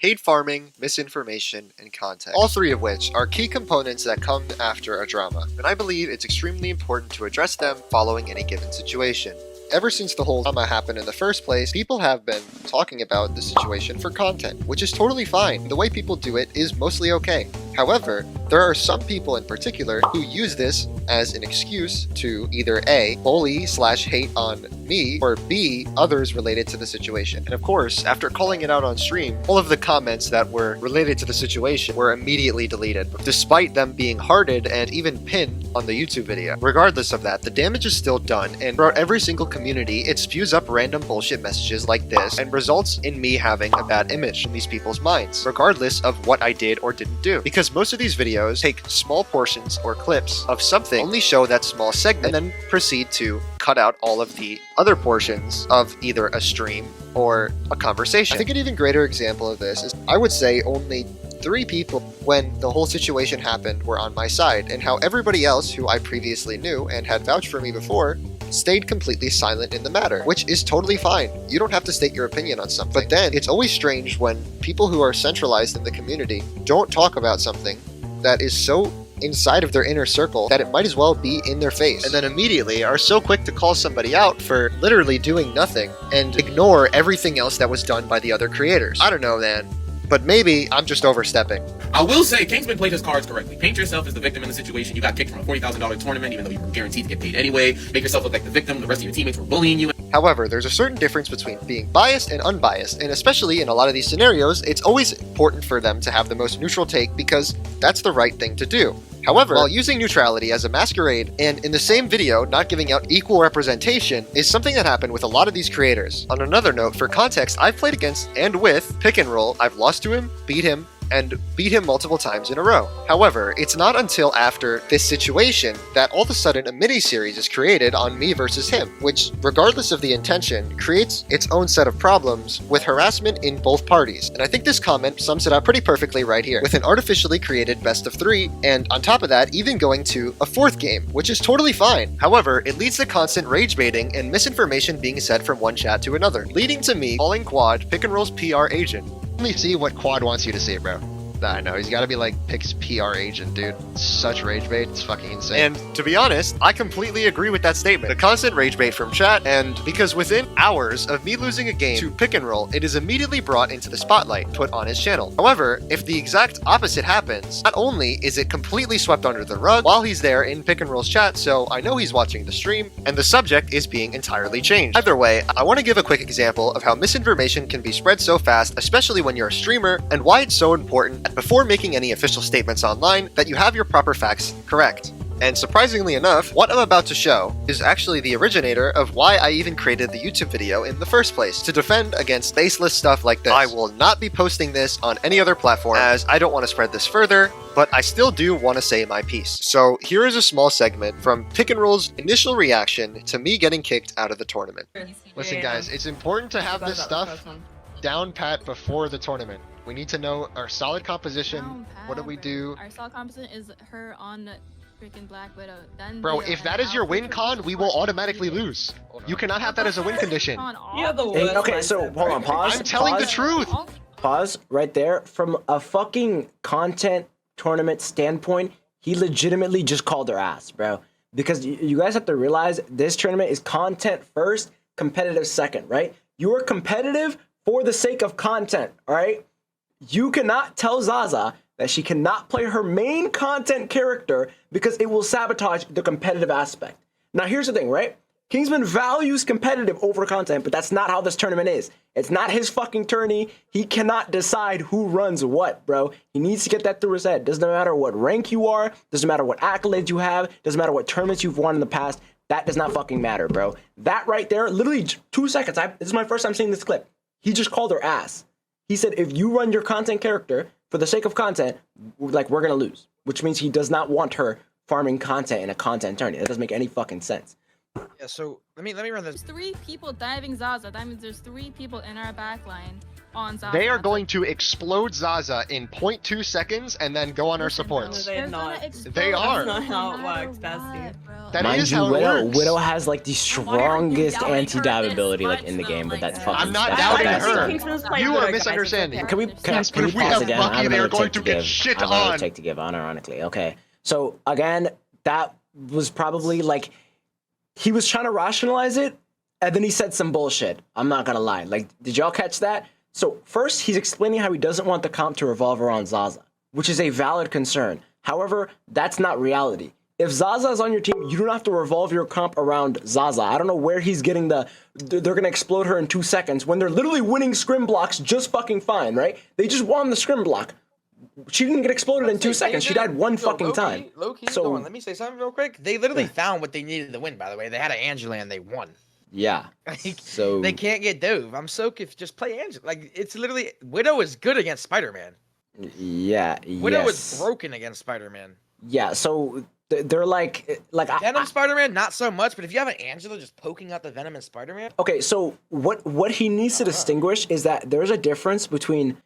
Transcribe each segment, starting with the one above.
paid farming, misinformation, and context. All three of which are key components that come after a drama, and I believe it's extremely important to address them following any given situation. Ever since the whole drama happened in the first place, people have been talking about the situation for content, which is totally fine. The way people do it is mostly okay. However, there are some people in particular who use this as an excuse to either A, bully/hate on me, or B, others related to the situation. And of course, after calling it out on stream, all of the comments that were related to the situation were immediately deleted, despite them being hearted and even pinned on the YouTube video. Regardless of that, the damage is still done, and throughout every single community, it spews up random bullshit messages like this and results in me having a bad image in these people's minds, regardless of what I did or didn't do. Because most of these videos take small portions or clips of something, only show that small segment, and then proceed to cut out all of the other portions of either a stream or a conversation. I think an even greater example of this is, I would say, only 3 people when the whole situation happened were on my side, and how everybody else who I previously knew and had vouched for me before stayed completely silent in the matter, which is totally fine. You don't have to state your opinion on something. But then, it's always strange when people who are centralized in the community don't talk about something that is so inside of their inner circle that it might as well be in their face, and then immediately are so quick to call somebody out for literally doing nothing and ignore everything else that was done by the other creators. I don't know, man. But maybe I'm just overstepping. I will say, Kingsman played his cards correctly. Paint yourself as the victim in the situation. You got kicked from a $40,000 tournament, even though you were guaranteed to get paid anyway. Make yourself look like the victim. The rest of your teammates were bullying you. However, there's a certain difference between being biased and unbiased, and especially in a lot of these scenarios, it's always important for them to have the most neutral take because that's the right thing to do. However, while using neutrality as a masquerade, and in the same video not giving out equal representation, is something that happened with a lot of these creators. On another note, for context, I've played against and with Pick and Roll. I've lost to him, beat him multiple times in a row. However, it's not until after this situation that all of a sudden a mini-series is created on me versus him, which, regardless of the intention, creates its own set of problems with harassment in both parties. And I think this comment sums it up pretty perfectly right here, with an artificially created best of 3, and on top of that, even going to a 4th game, which is totally fine. However, it leads to constant rage baiting and misinformation being said from one chat to another, leading to me calling Quad Pick and Roll's PR agent. Let me see what Quad wants you to see, bro. I know, he's gotta be like Pick's PR agent, dude. Such rage bait, it's fucking insane. And to be honest, I completely agree with that statement. The constant rage bait from chat, and because within hours of me losing a game to Pick and Roll, it is immediately brought into the spotlight, put on his channel. However, if the exact opposite happens, not only is it completely swept under the rug while he's there in Pick and Roll's chat, so I know he's watching the stream, and the subject is being entirely changed. Either way, I want to give a quick example of how misinformation can be spread so fast, especially when you're a streamer, and why it's so important before making any official statements online that you have your proper facts correct. And surprisingly enough, what I'm about to show is actually the originator of why I even created the YouTube video in the first place, to defend against baseless stuff like this. I will not be posting this on any other platform as I don't want to spread this further, but I still do want to say my piece. So here is a small segment from Pick and Roll's initial reaction to me getting kicked out of the tournament. Listen guys, it's important to have this stuff down pat before the tournament. We need to know our solid composition. What do we do? Our solid composition is her on the freaking Black Widow. Then bro, if that is your win con, we will automatically lose. You cannot have that as a win condition. Yeah, okay, so hold on, pause. I'm telling the truth. Pause right there. From a fucking content tournament standpoint, he legitimately just called her ass, bro. Because you guys have to realize this tournament is content first, competitive second, right? You are competitive for the sake of content, all right? You cannot tell Zaza that she cannot play her main content character because it will sabotage the competitive aspect. Now, here's the thing, right? Kingsman values competitive over content, but that's not how this tournament is. It's not his fucking tourney. He cannot decide who runs what, bro. He needs to get that through his head. Doesn't matter what rank you are. Doesn't matter what accolades you have. Doesn't matter what tournaments you've won in the past. That does not fucking matter, bro. That right there, literally 2 seconds. This is my first time seeing this clip. He just called her ass. He said, if you run your content character for the sake of content, like, we're going to lose. Which means he does not want her farming content in a content tourney. That doesn't make any fucking sense. Yeah, so let me run this. There's 3 people diving Zaza. That means there's 3 people in our backline on Zaza. They are going to explode Zaza in 0.2 seconds and then go on our supports. They're not. They are. That's not how it works, Bestie. That Mind is you, how it works. Widow has like the strongest doubting her anti-dive this ability like much, in the though? game, but Like, that's fucking. I'm not that's doubting the best her. thing. You are misunderstanding. Can we Yes, but if we pause have again? Bucky, I have they are another going take to to get give. shit I have another on. take to give, unironically. Okay, so again, that was probably like he was trying to rationalize it, and then he said some bullshit. I'm not gonna lie. Like, did y'all catch that? So first, he's explaining how he doesn't want the comp to revolve around Zaza, which is a valid concern. However, that's not reality. If Zaza is on your team, you don't have to revolve your comp around Zaza. I don't know where he's getting they're gonna explode her in 2 seconds when they're literally winning scrim blocks just fucking fine, right? They just won the scrim block. She didn't get exploded in 2 seconds. She died one fucking time. Low key, So- let me say something real quick. They literally found what they needed to win, by the way. They had an Angela and they won. Yeah. Like, So they can't get Dove. I'm so confused. Just play Angela. Like, it's literally Widow is good against Spider-Man. yeah, Widow yes. is broken against Spider-Man. Yeah, so they're like Venom Spider-Man, not so much, but if you have an Angela just poking out the Venom in Spider-Man, okay, so what he needs to distinguish is that there's a difference between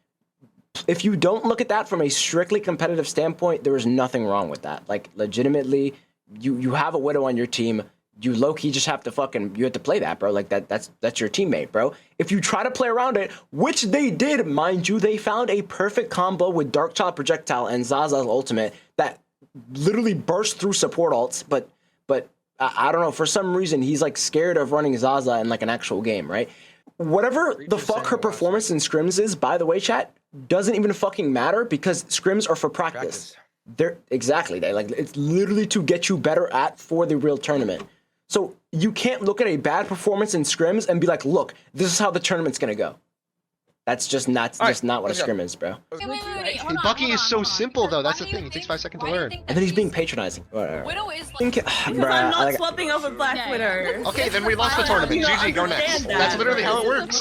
if you don't look at that from a strictly competitive standpoint, there is nothing wrong with that. Like legitimately, you have a Widow on your team. You low-key just have to you have to play that, bro. Like that's your teammate, bro. If you try to play around it, which they did, mind you, they found a perfect combo with Dark Child Projectile and Zaza's ultimate that literally burst through support alts, but I don't know, for some reason he's like scared of running Zaza in like an actual game, right? Whatever the fuck her performance in scrims is, by the way, chat, doesn't even fucking matter because scrims are for practice. They're exactly they like it's literally to get you better for the real tournament. So you can't look at a bad performance in scrims and be like, look, this is how the tournament's gonna go. That's just not what a scrim is, bro. Wait, Hey, Bucky is so simple though. That's the thing. It takes 5 seconds to learn. And then he's being patronizing. Whatever. Widow is Think, Because I'm not swapping over Black Yeah, Widow. Okay, then we lost the tournament. You don't GG, go next. understand that. That's literally how it works.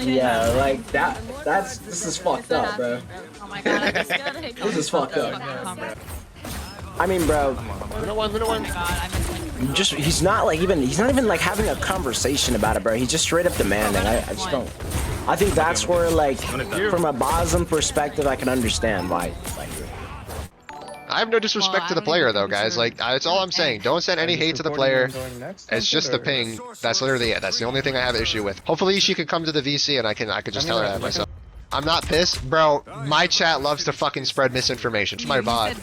Yeah, like this is fucked up, bro. Oh my god, I just gotta hit This is fucked up. combo. I mean, bro, Winner one. Oh my god, I missed like he's not even like having a conversation about it, bro. He's just straight up demanding. I just don't. I think that's where like from a Bosm perspective, I can understand why. I have no disrespect to the player though, guys. Like that's all I'm saying. Don't send any hate to the player. It's just the ping. That's literally it. That's the only thing I have an issue with. Hopefully she could come to the VC and I could just tell her that myself. I'm not pissed, bro. My chat loves to fucking spread misinformation. It's my bot.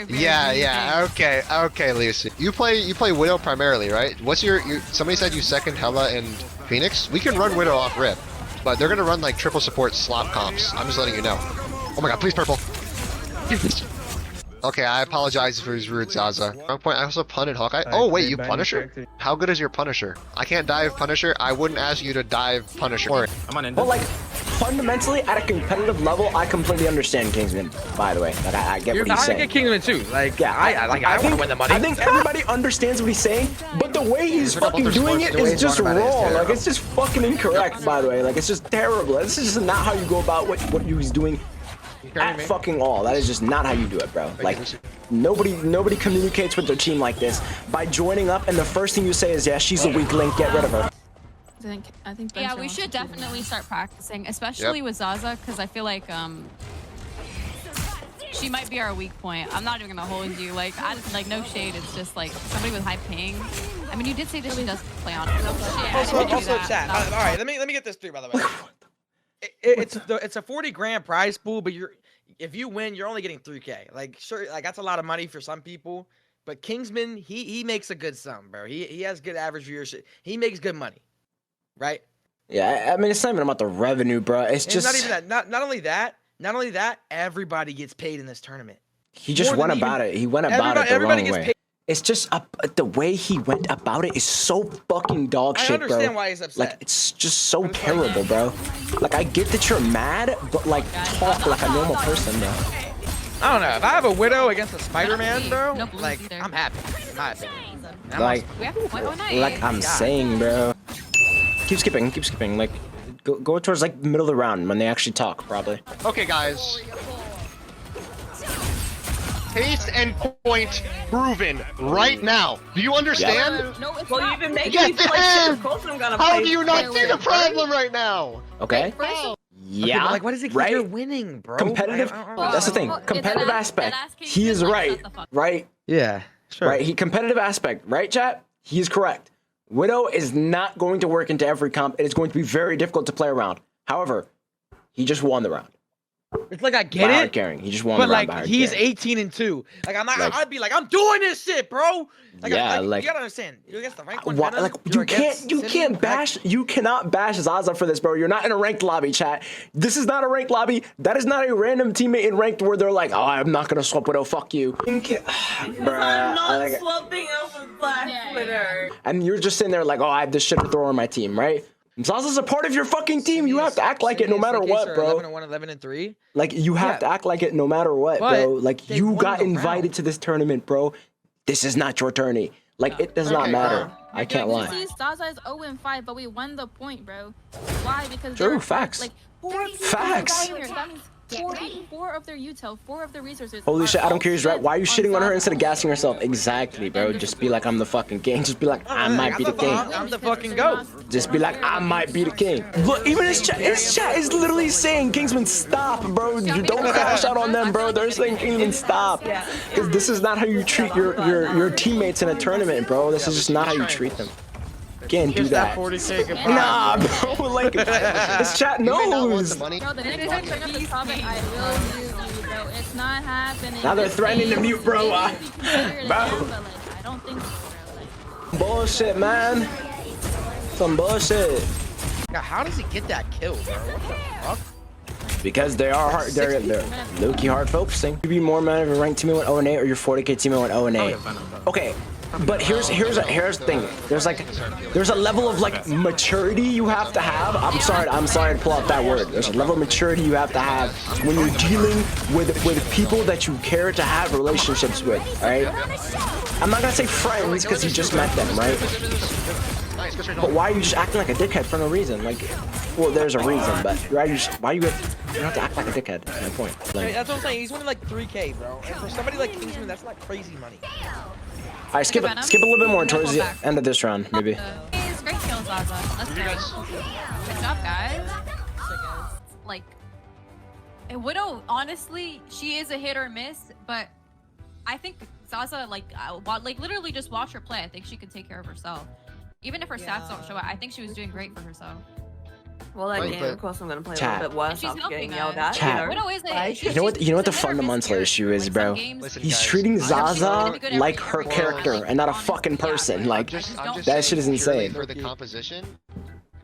Yeah. Okay, Lucy. You play Widow primarily, right? What's your somebody said you second Hela and Phoenix? We can run Widow off rip, but they're gonna run like triple support slop comps. I'm just letting you know. Oh my god, please purple. Okay, I apologize for his rude Zaza. Wrong point. I also punted Hawkeye. Oh wait, you Punisher? How good is your Punisher? I can't dive Punisher. I wouldn't ask you to dive Punisher. But like fundamentally, at a competitive level, I completely understand Kingsman. By the way, like I get what he's I saying. get Kingsman too. Like, Yeah, I want to win the money. I think everybody understands what he's saying, but the way he's fucking doing it is just wrong. Like it's just fucking incorrect. By the way, like it's just terrible. This is just not how you go about what he's doing. At fucking all. That is just not how you do it, bro. Like nobody communicates with their team like this by joining up and the first thing you say is, yeah, she's a weak link, get rid of her. I think Yeah, Bencher we wants should to do definitely start practicing, especially with Zaza, because I feel like she might be our weak point. I'm not even gonna hold you. Like no shade. It's just like somebody with high ping. I mean, you did say that she does play on it. Also, chat. All right, let me get this through. By the way, it's a 40 grand prize pool, but if you win, you're only getting 3K. Like sure, like that's a lot of money for some people. But Kingsman, he makes a good sum, bro. He has good average viewership. He makes good money, right? Yeah, I mean it's not even about the revenue, bro. It's And just not even that. Not only that. Everybody gets paid in this tournament. he just more went than about even- it. He went about it the everybody wrong gets way. paid. It's just the way he went about it is so fucking dog I shit, bro. understand why he's upset. Like it's just so terrible, bro. Like I get that you're mad, but like talk like a normal person, bro. I don't know. If I have a Widow against a Spider-Man, bro, No blues like either. I'm happy. In my opinion. Like We have to point night. like I'm saying, bro. Keep skipping. Like go towards like the middle of the round when they actually talk, probably. Okay, guys. Case and point proven right now. Do you understand? No, it's Well, not. you've been making Yes, me feel like shit. Of course I'm gonna How play. do you not see the wait, problem right now? Okay. First of Yeah. Okay, but like, what is it? 'Cause Right. You're winning, bro. Competitive. I don't That's the thing. Well, it's Competitive that- aspect. that ass Kingsman, He is like, right. shut the fuck up. Right. Yeah, sure. Right. He competitive aspect. Right, chat. He is correct. Widow is not going to work into every comp. It is going to be very difficult to play around. However, he just won the round. It's like I By get hard it, carrying. He just won but the round like by hard he's carrying. 18-2. Like I'm not. Like- I'd be like, I'm doing this shit, bro. Like, Yeah, like, like- you gotta understand. You're against the rank one. Why, Venom, like you're you can't against you City, can't like- bash you cannot bash Zaza for this, bro. You're not in a ranked lobby, chat. This is not a ranked lobby. That is not a random teammate in ranked where they're like, oh, I'm not gonna swap Widow. Fuck you, bruh. I'm not Like- swapping out with Black Yeah. Twitter. and you're just sitting there like, oh, I have this shit to throw on my team, right? Zaza's a part of your fucking team. You have to act like it no matter what, bro. 11-1, 11-3. Like you have Yeah. to act like it no matter what, But bro. Like they you won got the invited round. to this tournament, bro. This is not your tourney. Like it does not Okay, matter. bro. I can't You lie. see, Zaza is 0-5, but we won the point, bro. Why? Because True, they're- facts. Like four people Facts. got here. That means four of their util, 4 of their resources. Holy are shit, I don't all care who's right. spent Why are you shitting on her Zaza. instead of gassing yourself? Exactly, bro. Just be like, I'm the fucking king. Just be like, I might be the king. I'm the fucking goat. Just be like, I might be the king. Look, even his chat is literally saying, Kingsman, stop, bro. You don't crash out on them, bro. They're saying, Kingsman, stop. Because this is not how you treat your teammates in a tournament, bro. This is just not how you treat them. Can't do Here's that that. 40K goodbye. Nah, bro. Like, this chat You may not want knows. the money. Bro, the next time you bring up this topic, I will mute you, bro. It's not happening. Now they're This threatening to game mute, bro. may be considered Bro. a game, but, like, I don't think so, bro. Like, Bullshit, man. Some bullshit. God, how does he get that kill, bro? What the fuck? Because they are hard, they're low-key hard focusing. You be more man if your ranked teammate went 0-8 or your 40k teammate went 0-8. Okay, but here's the thing. There's a level of like maturity you have to have. I'm sorry to pull out that word. There's a level of maturity you have to have when you're dealing with people that you care to have relationships with. All right. I'm not gonna say friends because you just met them, right? Nice, good straight But why are you just acting like a dickhead for no reason? Like, well, there's a reason, but why you don't have to act like a dickhead? That's my point. I mean, Like, that's what I'm saying. He's winning like 3K, bro. And for somebody like Kingsman, that's like crazy money. all right, skip a little bit more towards the end of this round, maybe. It's great kill, Zaza. Let's go. Good job, guys. Like, Widow, honestly, she is a hit or miss, but I think Zaza, like literally just watch her play. I think she could take care of herself. Even if her stats don't show it, I think she was doing great for herself. Well, that Right, game, but- of course, I'm gonna play a Chat. little bit worse And she's after getting helping yelled us. at. Chat. You know? Widow is a, Like, she's- You know what? You know what the she's a hit or miss fundamental here. issue is, Like, bro? some games- Listen, He's guys, treating I'm Zaza good like every her game. character Like, and not a honestly, fucking yeah. person. I'm Like, just That saying shit is purely insane. For the composition,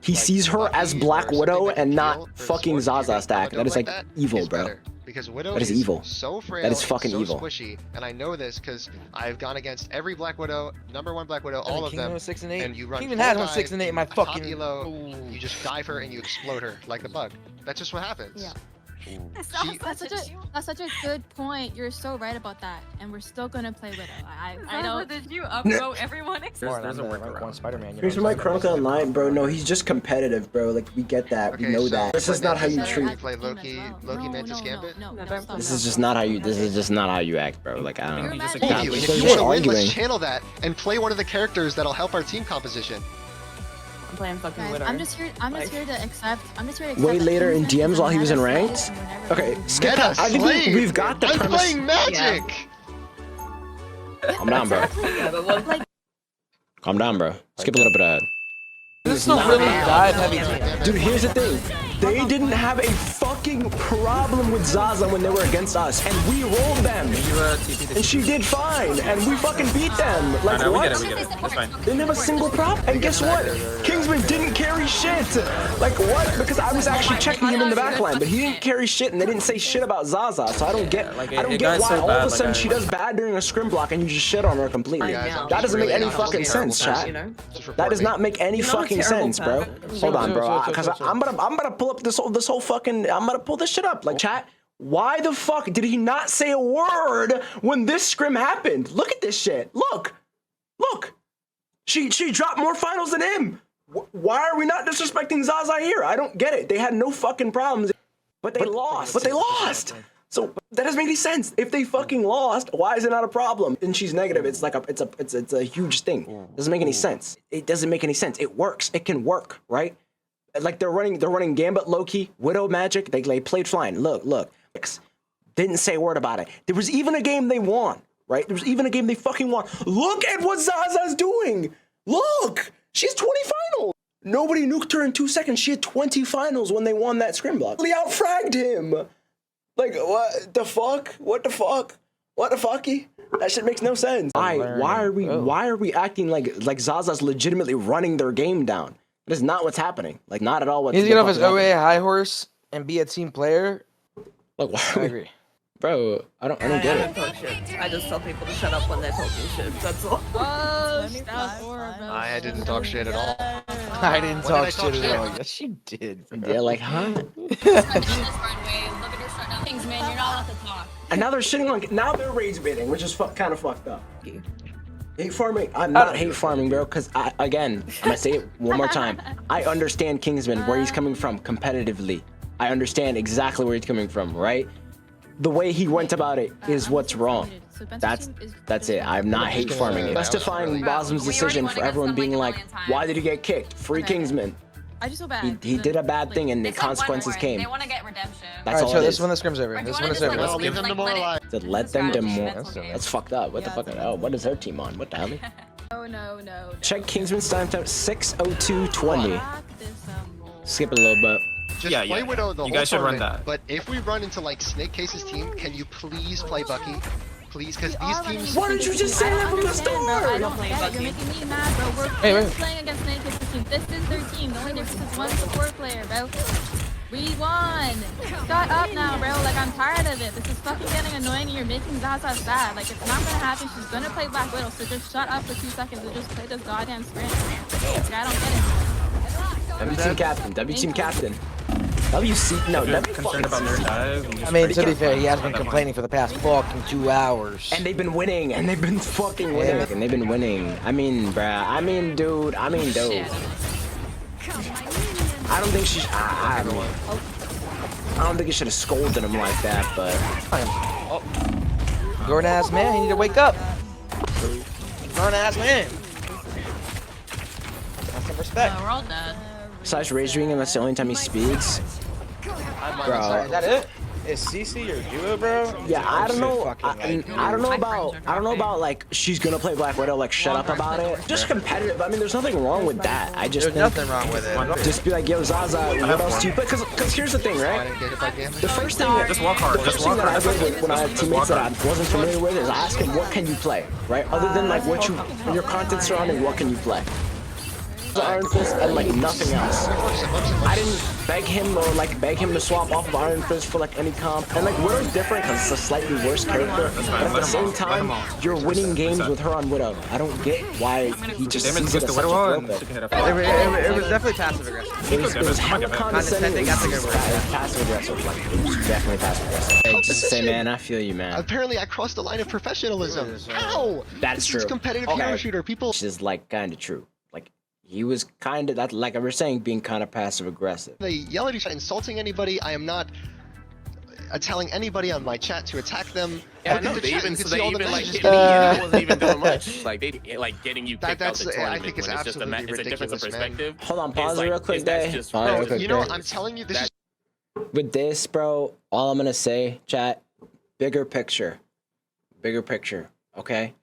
he like, sees her Bucky as or Black something Widow that and you not feel for the fucking sport Zaza stack. Widow That is like that evil, is bro. better. Because Widow That is is evil. so frail, That is fucking so evil. squishy, and I know this because I've gone against every Black Widow, #1 Black Widow, all of Kingsman them. was 6 and 8. And you run Kingsman full has one dive 6 and 8 in my top fucking. elo, Ooh. you just dive her and you explode her like the bug. That's just what happens. Yeah. It's She- not such a That's such a good point. You're so right about that, and we're still gonna play Widow. I Zaza, don't. did you upvote everyone except Smart, I'm the rank 1 Spider-Man. Here's my Chronicle Online, bro. No, he's just competitive, bro. Like, we get that. We Okay, know so that. This is not how you Mantis- treat. You play Loki, Loki Mantis Gambit? No, This This is just not how you. This is just not how you act, bro. Like, I don't know. You're Told mad. you, and Because if you you're want to win, arguing. let's channel that and play one of the characters that'll help our team composition. I'm playing fucking Guys, Widow. I'm just here to accept. I'm just here to accept. Way that later in Kingsman DMs is while he was in another ranked? slave and we're never Okay, gonna skip win. that. I think slave. we've got the I'm premise. playing Magic! Calm down, bro. Yeah, but what? Calm down, bro. Skip a little bit ahead. This is a really dive heavy team. Dude, here's the thing. They didn't have a fucking problem with Zaza when they were against us, and we rolled them. And she did fine, and we fucking beat them. Like, what? We get it. That's fine. They didn't have a single prop, and guess what? Kingsman didn't carry shit. Like, what? Because I was actually checking him in the backline, but he didn't carry shit, and they didn't say shit about Zaza, so I don't get Like, I don't it get got why so all bad, of a like, sudden I- she does bad during a scrim block and you just shit on her completely. Guys, I'm That doesn't make any really fucking not sense, terrible chat. You know? Just That report does me. not make any You're not a fucking terrible sense, bro. person. Hold on, bro, Chill, because chill, chill. I'm gonna pull up this whole fucking. I'm gonna pull this shit up. Like, chat. Why the fuck did he not say a word when this scrim happened? Look at this shit. Look. She dropped more finals than him. Why are we not disrespecting Zaza here? I don't get it. They had no fucking problems, but they lost. So that doesn't make any sense. If they fucking lost, why is it not a problem? And she's negative. It's like it's a huge thing. Doesn't make any sense. It doesn't make any sense. It works. It can work, right? Like they're running Gambit, Loki, Widow Magic. They played fine. Look. Didn't say a word about it. There was even a game they won, right? There was even a game they fucking won. Look at what Zaza's doing. Look, she's 20 finals. Nobody nuked her in 2 seconds. She had 20 finals when they won that scrim block. They outfragged him. Like, what the fuck? What the fuck? What the fucky? That shit makes no sense. Why are we acting like Zaza's legitimately running their game down? That is not what's happening. Like, not at all what's He's get off his OA high horse and be a team player. Like, why I agree. Bro, I don't get it. Talk shit. I just tell people to shut up when they're talking shit. That's all. Oh, that was horrible. I didn't talk shit at all. I didn't talk shit shit? at all. Yes, you did. Yeah, like, huh? Kingsman, you're not allowed to talk. And now they're shitting on. Now they're rage baiting, which is kind of fucked up. Hate farming. I'm not hate farming, bro. Because I'm gonna say it one more time. I understand Kingsman where he's coming from competitively. I understand exactly where he's coming from, right? The way he went about it is what's wrong. That's it. I'm not hate farming it. Justifying Bosm's decision for everyone being like, why did he get kicked? Free Kingsman. I just feel bad. He did a bad thing and the consequences came. They want to get redemption. That's all so it this is. one the scrim's over. This one is over. Well, leave them demoralized. To let them demoralize. That's fucked up. What the fuck? Oh, what is her team on? What the hell? No. Check Kingsman's time 6:02:20. Skip it a little bit. Just play Widow the you whole guys should run tournament, that. But if we run into like Snake Case's team, can you please play Bucky? Please, because these teams. Why didn't you just say that from the I start? don't get it. You're making me mad, bro. We're playing against Snake Case's team. This is their team. The only difference is one support player, bro. We won. Shut up now, bro. Like, I'm tired of it. This is fucking getting annoying and you're making Zaza sad. Like, it's not gonna happen. She's gonna play Black Widow, so just shut up for 2 seconds and just play this goddamn sprint. Like, I don't get it. W team captain. W team captain. WC. No, W Concerned about their dive. I mean, to be fair, he has been complaining for the past fucking 2 hours. And they've been winning. And they've been fucking winning. And they've been winning. I mean, bruh. I mean, dude. I don't think she. I don't think he should have scolded him like that, but. Grown ass man, you need to wake up. Grown ass man. Have some respect. We're all dead. Besides rage reading him, that's the only time he speaks. Sorry, is that it? Is CC your duo, bro? Yeah, I don't know. I don't know about like she's gonna play Black Widow. Like shut up about it. Just competitive. I mean, there's nothing wrong with that. I just There's nothing wrong with it. just be like, yo, Zaza, what else do you play? Because here's the thing, right? The first thing that Just walk hard. the first thing that I did when I had teammates that I wasn't familiar with is I asked him, what can you play, right? Other than like what your content surrounding, what can you play? The Iron Fist and like nothing else. I didn't beg him to swap off of Iron Fist for like any comp. And like Widow's different because it's a slightly worse character. But at the same time, you're winning games with her on Widow. I don't get why he just sees it as such a throw pick. It was definitely passive aggressive. It was hella condescending. That's a good word. Passive aggressive. Like, it was definitely passive aggressive. Hey, just to say, man, I feel you, man. Apparently, I crossed the line of professionalism. How? That's true. This is competitive hero shooter. People. Which is like kind of true. Like he was kind of that, like I was saying, being kind of passive aggressive. They yell at each other, insulting anybody. I am not telling anybody on my chat to attack them. Yeah, Look at no, the they chat, even you can so see they all the even like messages. hit me, and I wasn't even doing much. Like they like getting you kicked out That's the I tournament think it's when it's just absolutely it's a difference of ridiculous, man. perspective. Hold on, It's pause it like, real quick, that's Day. just- Pause No, real quick, you know, Day. I'm telling you, this is With this, bro, all I'm gonna say, chat, bigger picture, okay?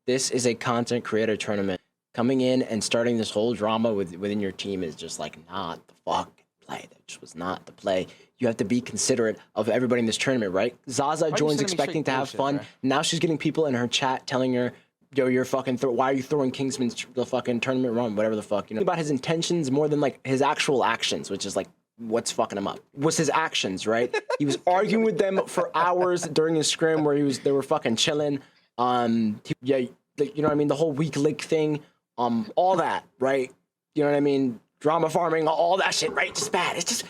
This is a content creator tournament. Coming in and starting this whole drama within your team is just like not the fuck play. That just was not the play. You have to be considerate of everybody in this tournament, right? Zaza joins expecting to have fun. Now she's getting people in her chat telling her, yo, you're fucking, why are you throwing Kingsman's the fucking tournament run, whatever the fuck. You know, about his intentions more than like his actual actions, which is like, what's fucking him up was his actions, right? He was arguing with them for hours during his scrim where they were fucking chilling. Yeah, you know what I mean? The whole weak link thing, all that, right? You know what I mean? Drama farming, all that shit, right? Just bad. It's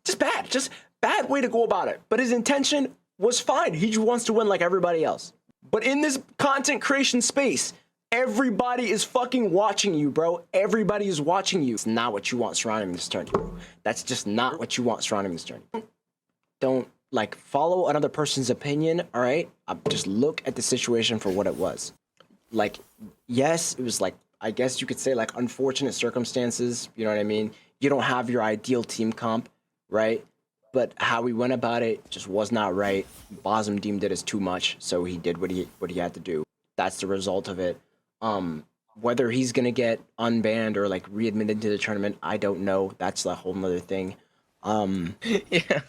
just bad. Just bad way to go about it. But his intention was fine. He just wants to win like everybody else. But in this content creation space, everybody is fucking watching you, bro. Everybody is watching you. It's not what you want surrounding this tournament, bro. That's just not what you want surrounding this tournament. Don't like follow another person's opinion, all right? Just look at the situation for what it was. Like, yes, it was like, I guess you could say like unfortunate circumstances, you know what I mean? You don't have your ideal team comp, right? But how we went about it just was not right. Bosm deemed it as too much, so he did what he had to do. That's the result of it. Whether he's gonna get unbanned or like readmitted to the tournament, I don't know. That's a whole nother thing. Yeah.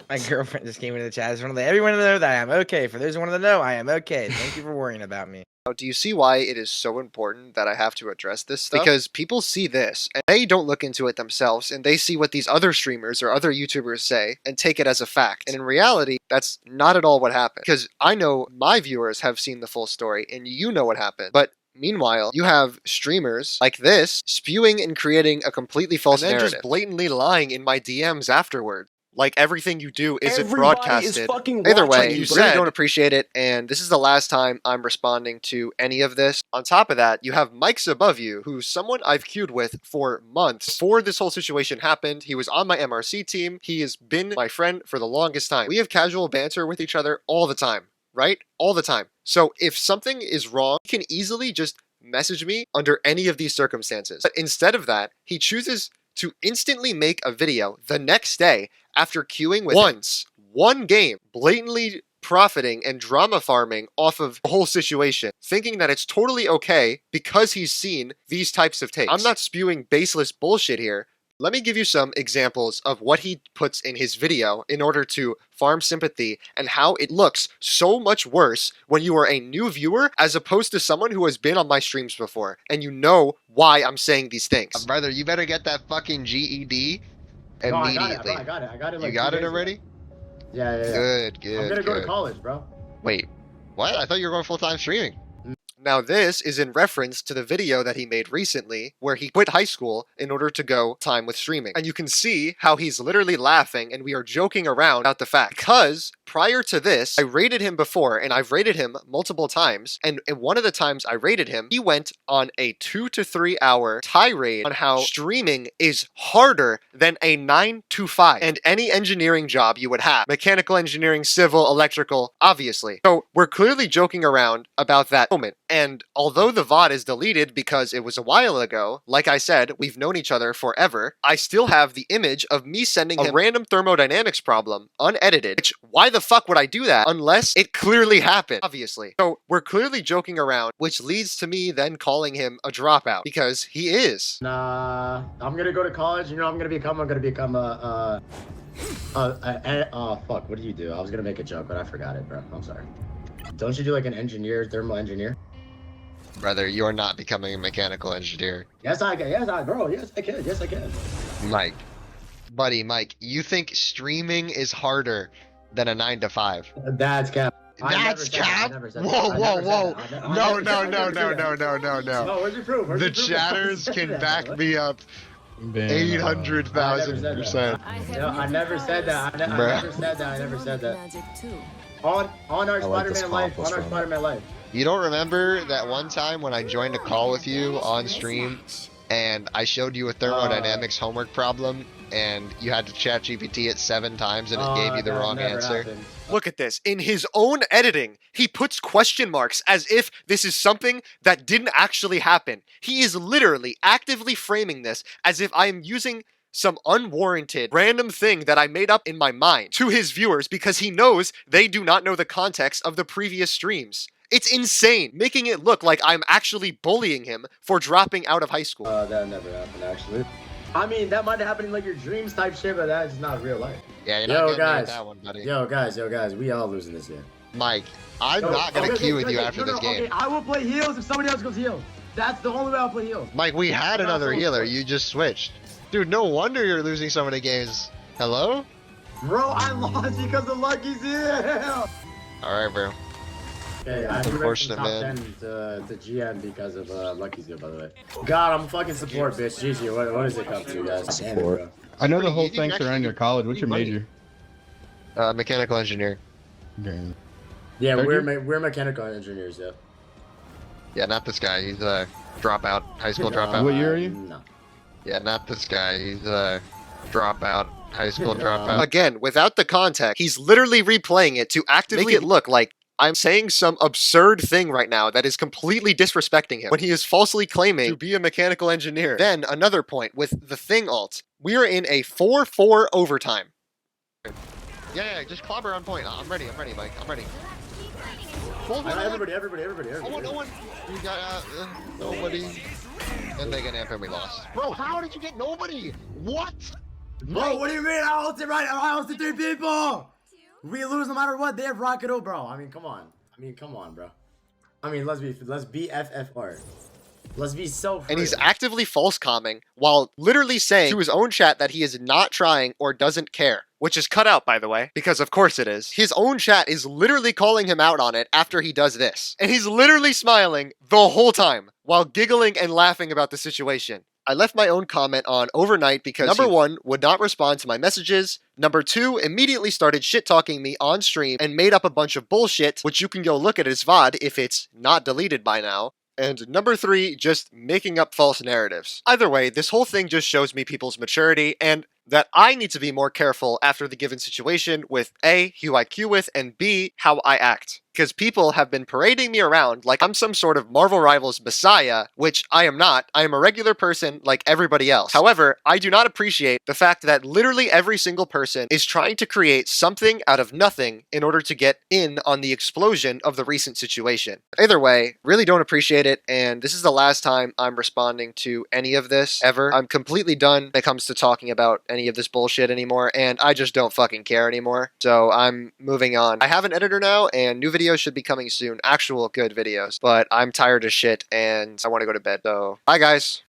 My girlfriend just came into the chat. I just want to let everyone know that I am okay. For those who want to know, I am okay. Thank you for worrying about me. Now, do you see why it is so important that I have to address this stuff? Because people see this, and they don't look into it themselves, and they see what these other streamers or other YouTubers say, and take it as a fact. And in reality, that's not at all what happened. Because I know my viewers have seen the full story, and you know what happened. But meanwhile, you have streamers like this spewing and creating a completely false narrative. And then just blatantly lying in my DMs afterward. Like everything you do isn't Everybody broadcasted. is fucking Either way, watching, you bro. really don't appreciate it, and this is the last time I'm responding to any of this. On top of that, you have Mike's above you, who's someone I've queued with for months. Before this whole situation happened, he was on my MRC team. He has been my friend for the longest time. We have casual banter with each other all the time, right? All the time. So if something is wrong, he can easily just message me under any of these circumstances. But instead of that, he chooses to instantly make a video the next day after queuing with one game, blatantly profiting and drama farming off of the whole situation, thinking that it's totally okay because he's seen these types of takes. I'm not spewing baseless bullshit here. Let me give you some examples of what he puts in his video in order to farm sympathy and how it looks so much worse when you are a new viewer as opposed to someone who has been on my streams before and you know why I'm saying these things. Brother, you better get that fucking GED immediately. I got it. Like you got it already? Ago. Yeah. Good. I'm gonna go to college, bro. Wait, what? I thought you were going full-time streaming. Now this is in reference to the video that he made recently where he quit high school in order to go time with streaming. And you can see how he's literally laughing and we are joking around about the fact. Because prior to this, I rated him before and I've rated him multiple times. And in one of the times I rated him, he went on a 2 to 3 hour tirade on how streaming is harder than a 9 to 5 and any engineering job you would have. Mechanical engineering, civil, electrical, obviously. So we're clearly joking around about that moment. And although the VOD is deleted because it was a while ago, like I said, we've known each other forever, I still have the image of me sending him a random thermodynamics problem, unedited, which why the fuck would I do that unless it clearly happened, obviously. So we're clearly joking around, which leads to me then calling him a dropout, because he is. Nah, I'm gonna go to college, you know I'm gonna become a fuck, what do you do? I was gonna make a joke, but I forgot it, bro. I'm sorry. Don't you do like an engineer, thermal engineer? Brother, you are not becoming a mechanical engineer. Yes, I can. Yes, I can. Yes, I can. Mike. Buddy, Mike, you think streaming is harder than a 9 to 5? That's cap. That's cap? Whoa. No. Where's your proof? The chatters can back me up 800,000%. I never said that. I never said that. On our Spider-Man life. You don't remember that one time when I joined a call with you on stream and I showed you a thermodynamics homework problem and you had to chat GPT it 7 times and it gave you the wrong answer? Look at this. In his own editing, he puts question marks as if this is something that didn't actually happen. He is literally actively framing this as if I am using some unwarranted random thing that I made up in my mind to his viewers because he knows they do not know the context of the previous streams. It's insane, making it look like I'm actually bullying him for dropping out of high school. That never happened, actually. I mean, that might have happened in like your dreams type shit, but that is not real life. Yeah, you're not getting me with that one, buddy. Yo, guys, we all losing this game. Mike, I'm not gonna queue with you after this game. Okay, I will play heals if somebody else goes heal. That's the only way I'll play heals. Mike, we had another healer. You just switched. Dude, no wonder you're losing so many games. Hello? Bro, I lost because of Lucky's heal. Alright, bro. Okay, I ranked from top 10 to GM because of Lucky's heal, by the way. God, I'm fucking support, bitch. GG, what does it come to, guys? Support. I know the whole thing surrounding your college. What's your major? Mechanical engineer. Okay. Yeah, we're mechanical engineers, yeah. Yeah, not this guy. He's a dropout, high school dropout. What year are you? No. Yeah, not this guy. He's a dropout, High school dropout. Again, without the context, he's literally replaying it to actively make it look like I'm saying some absurd thing right now that is completely disrespecting him when he is falsely claiming to be a mechanical engineer. Then, another point with the thing ult. We are in a 4-4 overtime. Yeah, just clobber on point. I'm ready, Mike. I'm ready. Everybody. No one. You got nobody. And they get amp and we lost. Bro, how did you get nobody? What? Bro, what do you mean? I ulted right. I ulted 3 people. We lose no matter what. They have Rocket-O, bro. I mean, come on. Bro. I mean, let's be FFR. Let's be so free. And he's actively false calming while literally saying to his own chat that he is not trying or doesn't care. Which is cut out, by the way, because of course it is. His own chat is literally calling him out on it after he does this. And he's literally smiling the whole time while giggling and laughing about the situation. I left my own comment on overnight because number 1, would not respond to my messages. Number 2, immediately started shit-talking me on stream and made up a bunch of bullshit, which you can go look at his VOD if it's not deleted by now. And number 3, just making up false narratives. Either way, this whole thing just shows me people's maturity and that I need to be more careful after the given situation with A, who I queue with, and B, how I act. Because people have been parading me around like I'm some sort of Marvel Rivals messiah, which I am not. I am a regular person like everybody else. However, I do not appreciate the fact that literally every single person is trying to create something out of nothing in order to get in on the explosion of the recent situation. Either way, really don't appreciate it, and this is the last time I'm responding to any of this ever. I'm completely done when it comes to talking about any of this bullshit anymore, and I just don't fucking care anymore. So I'm moving on. I have an editor now, and new videos should be coming soon. Actual good videos. But I'm tired of shit, and I want to go to bed. So, bye guys.